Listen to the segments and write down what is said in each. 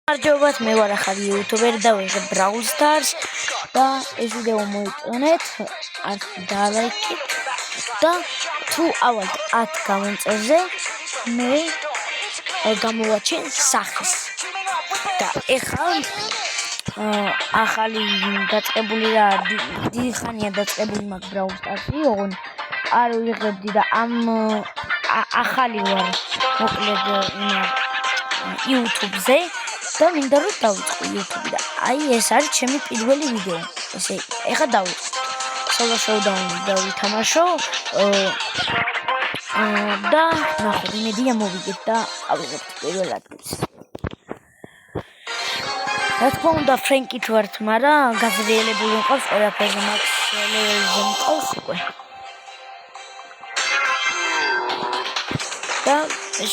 Marjobat მე ვარ ახალი იუთუბერი და ვიღებ Brawl Stars და ეს ვიდეო მოიწონეთ, დალაიქით და თუ ავალთ 10 გამომწერზე მე გამოვაჩენ სახეს და ეხლა ახალი დაწყებული და დიდი ხანია დაწყებული მაქვს Brawl Stars-ი, ოღონდ არ ვიღებდი და ამ ახალი ვარ მოკლედ YouTube-ზე და მინდა რომ დავიწყო YouTube და აი ეს არის ჩემი პირველი ვიდეო. ესე ეხლა დავიწყო. Solo Showdown დავითამაშო და ნახოთ იმედია მოვიგებ და ავიღებთ პირველ ადგილს. რა თქმა უნდა ფრენკით ვართ, მაგრამ გაზრიელებული მყავს ყველაფერზე მაქს ლეველზე მყავს უკვე. და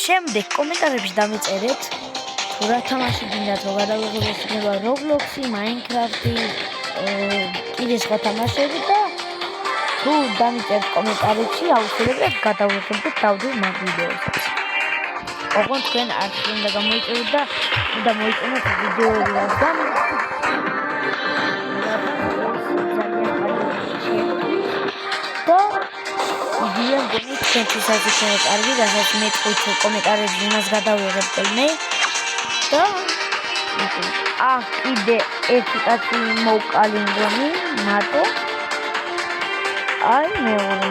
შემდეგ კომენტარებში დამეწერეთ რა თამაში გინდათ რომ გადავიღებოთ იქნება Roblox-ი, Minecraft-ი, კიდე სხვა თამაშები და თუ დამეწერთ კომენტარებში აუცილებლად გადავიღებთ დავდივ მაგ ვიდეოსაც. ოღონდ თქვენ არ უნდა გამოიწვიოთ და უნდა მოიწონოთ ვიდეოები რადგან და იდეა მგონი თქვენთვისაც იქნება კარგი, რასაც მე თქვით კომენტარებში იმას გადავიღებ მე და კიდე ერთი კაცი მოვკალი მგონი მარტო აი მეორე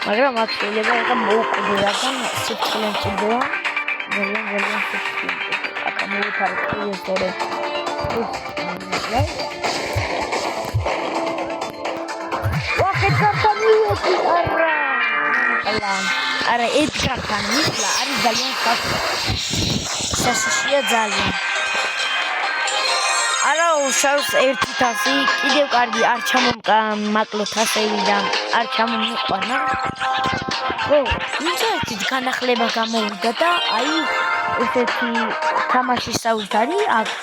მაგრამ აქ შეიძლება ეხა მოვკვდე რადგან სიფრთხილე მჭირდება ძალიან სიფრთხილე აქ მოვიფარებ ეს დორე არა ედგართან მისვლა არის ძალიან სასაშია ძალიან არა უშავს 1000 კიდევ კარგი არ ჩამომაკლოთ ასევი და არ ჩამომიყვანა ხო ისეთი განახლება გამოვიდა და აი ესეთი თამაშის საუთარი აქ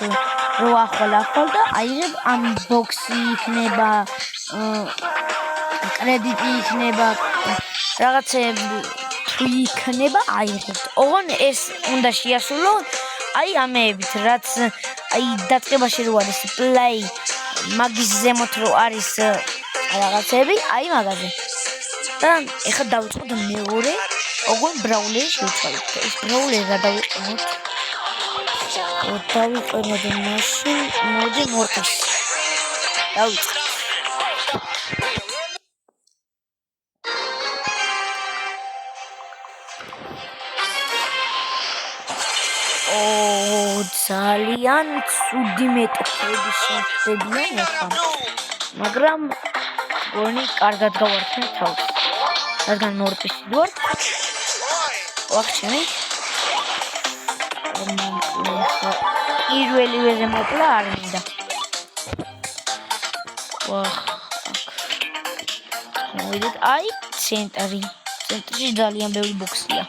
რო ახვალ და აიღებ unbox-ი იქნება კრედიტი იქნება რაღაცები თუ იქნება აიღებთ. ოღონდ ეს უნდა შეასრულო აი ამეებით, რაც აი დაწყებაში რო არის play მაგის ზემოთ რო არის რაღაცები, აი მაგაზე. და ეხლა დავიწყოთ მეორე, ოღონდ ბრაულერი შევცვალოთ. ეს ბრაულერი გადავიყენოთ. დავიყენოთ მაშინ, მოდი მორტის. დავიწყოთ. ძალიან ცუდი მეტოქები შეხვდებიან ახლა მაგრამ გონი კარგად გავარჩენ თავს რადგან მორპისი ვარ ვახჩენი პირველივეზე მოკლა არ მინდა მოვიდეთ აი ცენტრში ძალიან ბევრი ბოქსია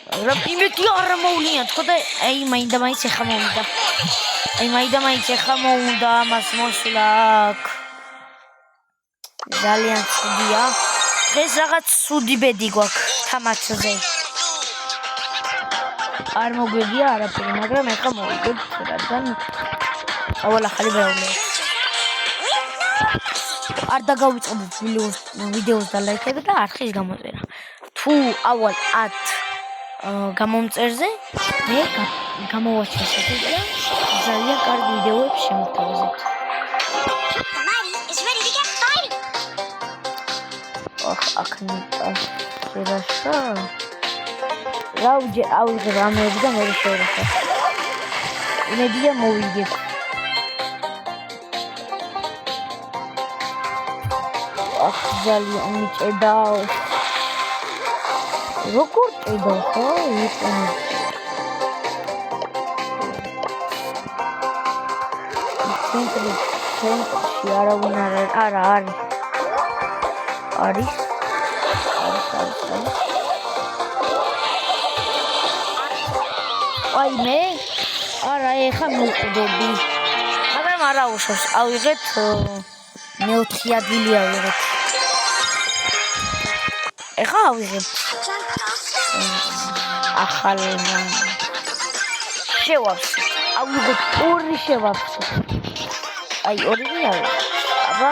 რა იმეთი არ მოვლიანთ ხო და აი მაინდა-მაინც ეხა მოვიდა აი მაინდა-მაინც ეხა მოვიდა ამას მოსვლა აქ ძალიან ცუდია დღეს რაღაც ცუდი ბედი გვაქვს თამაშზე არ მოგვიგია არაფერი მაგრამ ეხა მოვიგებთ რადგან ავალ ახალი ბრაულერი არ დაგავიწყებთ ვიდეოს და ლაიქები და არხის გამოწერა თუ ავალ 10 გამომწერზე მე გამოვაჩენ სახეს და ძალიან კარგი ვიდეოები შემოთავაზეთ. აქნიტა შერაშა რაუჯე აუღებ ამეები და მე შევერახა იმედია მოვიგებ ძალიან მიჭედა როგორ ჭედა ხო იწონე ცენტრში არავინ არა არის აი მე არა ეხა მოვკვდები მაგრამ არა უშავს ავიღეთ მე-4 ადგილი ავიღეთ ეხა ავიღებ ახალ შევავსეთ. ავიღოთ 2 შევავსეთ. აი 2 ვიარ. აბა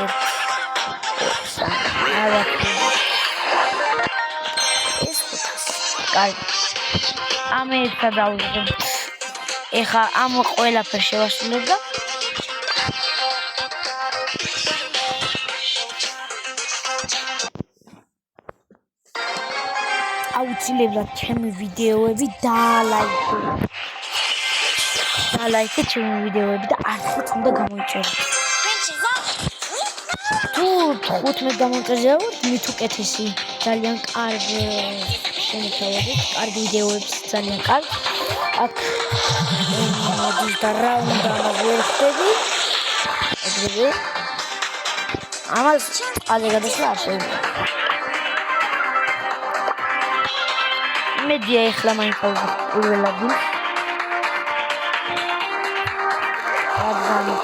1 არა. ეს კარგი. ამ ერთად დავიღებ. ეხა ამ ყველაფერს შევასრულებ და აუცილებლად ჩემი ვიდეოები დაალაიქეთ ჩემი ვიდეოები და არხით უნდა გამოიწეროთ. თუ 15 გამოწერზე ვარ, მით უკეთესი. ძალიან კარგი შემოთავაზეთ, კარგი ვიდეოებს ძალიან კარგი. აქ მოდის და რა უნდა ვერ ხდები. ეგრევე. ამას ყალე გადასვლა არ შეიძლება. მედია ეხლა მაინც პირველად აბზანი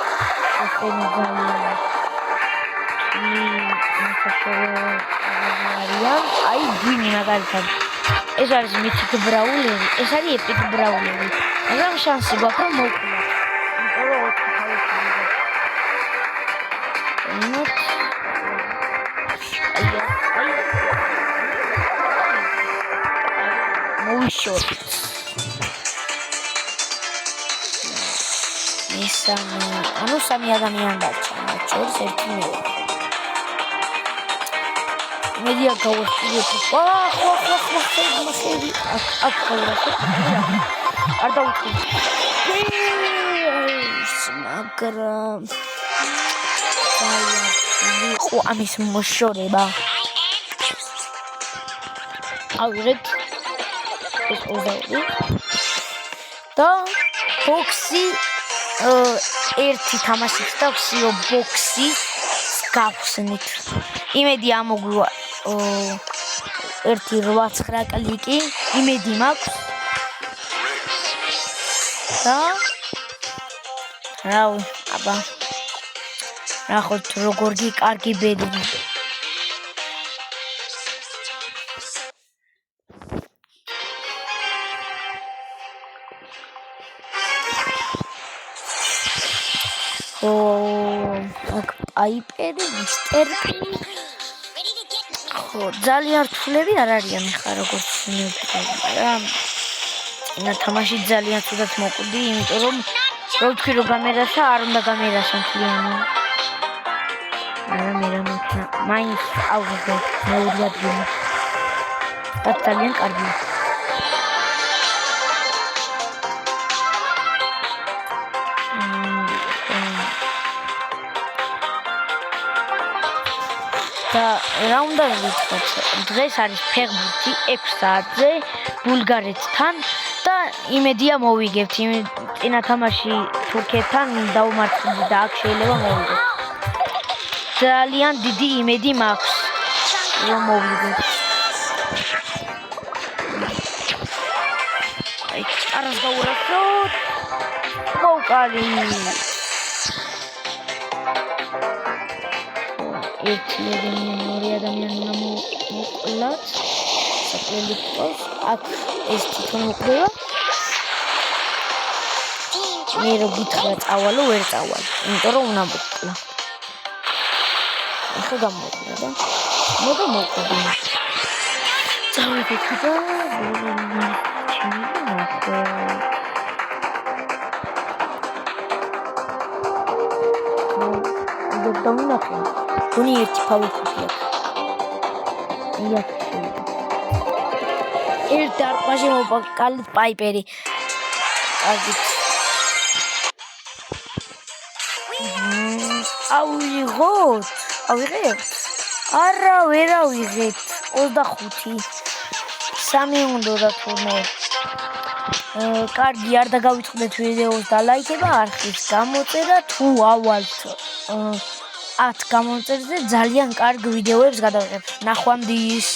აი გინი მაგალითად ეს არის მითიკ ბრაულერი ეს არის ეპიკ ბრაულერი მაგრამ შანსი გვაქვს რომ მოვკვდათ მოვიშორეთ ანუ 3 ადამიანი დარჩა მათ შორის ერთი მე მედია გავასწრებ ხო აქ გავასწრებ არ დავუწყო მაგრამ ხო ამის მოშორება ავიღეთ ეს ოზაური და ბოქსი ერთი თამაშით და ვსიო ბოქსი გავხსნით იმედი ამოგვივა 1.8 კლიკი იმედი მაქვს და რავი აბა ნახოთ როგორ კარგი ბედნი აიპერი მისტერი ხო ძალიან რთულები არ არიან ხა როგორც მაგრამ და თამაში ძალიან ცუდად მოკვდი იმიტომ რომ ვთქვი რომ გამერაშა არ უნდა გამერაშა მთლიანი მე მაინც ავიღე მეორე ადგილი და ძალიან კარგია და რა უნდა ვიტყოთ დღეს არის ფეხბურთი 6 საათზე ბულგარეთთან და იმედია მოვიგებთ წინა თამაში თურქეთთან დავმარცხდი და აქ შეიძლება მოვიგოთ ძალიან დიდი იმედი მაქვს რომ მოვიგებთ აი არას გავურახოთ მოვყარი ერთი ადამიანი მოვყოლათ საკლებიკოს აქ ეს თვითონ მოკვდება მე რო გითხრა წავალო ვერ წავალ იმიტომ რომ უნდა მოკვლა ახლა გამოვიდა და მოდა მოკვდი წავედით და დავუნახე გონი ერთი ფავიქია ერთ დარბაზში მოვაკალით პაიპერი აგით ავიღეთ არა ვერ ავიღეთ 25 3 უნდა თურმე კარგი არ დაგავიწყდეთ ვიდეოს და ლაიქება არხის გამოწერა თუ ავალთ 10 გამოწერზე ძალიან კარგ ვიდეოებს გადავიღებ. ნახვამდის.